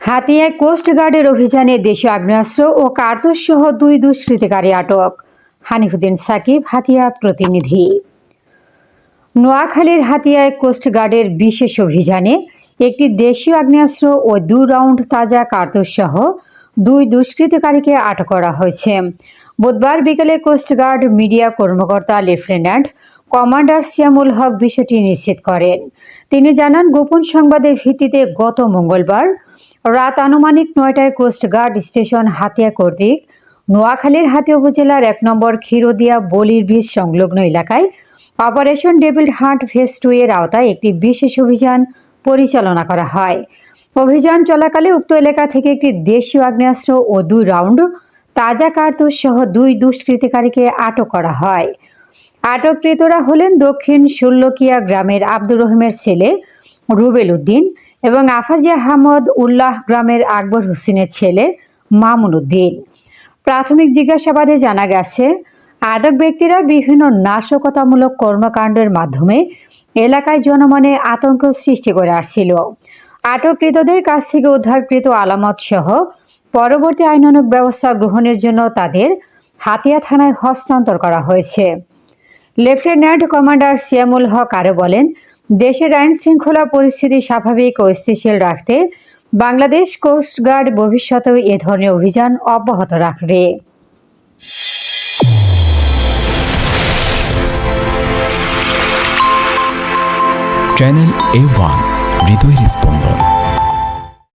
হাতিয়ায় কোস্টগার্ডের অভিযানে দেশীয় আগ্নেয়াস্ত্র ও কার্তুজ সহ 2 দুষ্কৃতিকারী আটক। হানিফুদ্দিন সাকিব, হাতিয়া প্রতিনিধি। নোয়াখালীর হাতিয়ায় কোস্টগার্ডের বিশেষ অভিযানে একটি দেশীয় আগ্নেয়াস্ত্র ও 2 রাউন্ড তাজা কার্তুজ সহ 2 দুষ্কৃতিকারীকে আটক করা হয়েছে। বুধবার বিকেলে কোস্টগার্ড মিডিয়া কর্মকর্তা লেফটেন্যান্ট কমান্ডার সিয়ামুল হক বিষয়টি নিশ্চিত করেন। তিনি জানান, গোপন সংবাদের ভিত্তিতে গত মঙ্গলবার রাত আনুমানিক 9টায় কোস্টগার্ড স্টেশন হাতিয়া কর্তৃক নোয়াখালীর হাতিয়া উপজেলার 1 নম্বর খিরদিয়া বলির বীজ সংলগ্ন এলাকায় অপারেশন ডেভিল হান্ট ফেজ 2 এর আওতায় একটি বিশেষ অভিযান পরিচালনা করা হয়। অভিযান চলাকালে উক্ত এলাকা থেকে একটি দেশীয় আগ্নেয়াস্ত্র ও 2 রাউন্ড তাজা কার্তুজ সহ 2 দুষ্কৃতিকারীকে আটক করা হয়। আটককৃতরা হলেন দক্ষিণ শুল্লকিয়া গ্রামের আব্দুর রহিমের ছেলে রুবেল উদ্দিন এবং আফাজিয়া আহমদ উল্লাহ গ্রামের আকবর হোসেনের ছেলে মামুন উদ্দিন। প্রাথমিক জিজ্ঞাসাবাদে জানা গেছে, আটক ব্যক্তিরা বিভিন্ন নাশকতামূলক কর্মকাণ্ডের মাধ্যমে এলাকায় জনমনে আতঙ্ক সৃষ্টি করে আসছিল। আটককৃতদের কাছ থেকে উদ্ধারকৃত আলামত সহ পরবর্তী আইনানুগ ব্যবস্থা গ্রহণের জন্য তাদের হাতিয়া থানায় হস্তান্তর করা হয়েছে। লেফটেন্যান্ট কমান্ডার সিয়ামুল হক আরও বলেন, দেশের আইন শৃঙ্খলা পরিস্থিতি স্বাভাবিক ও স্থিতিশীল রাখতে বাংলাদেশ কোস্টগার্ড ভবিষ্যতেও এ ধরনের অভিযান অব্যাহত রাখবে। চ্যানেল A1 হৃদয়ের স্পন্দন।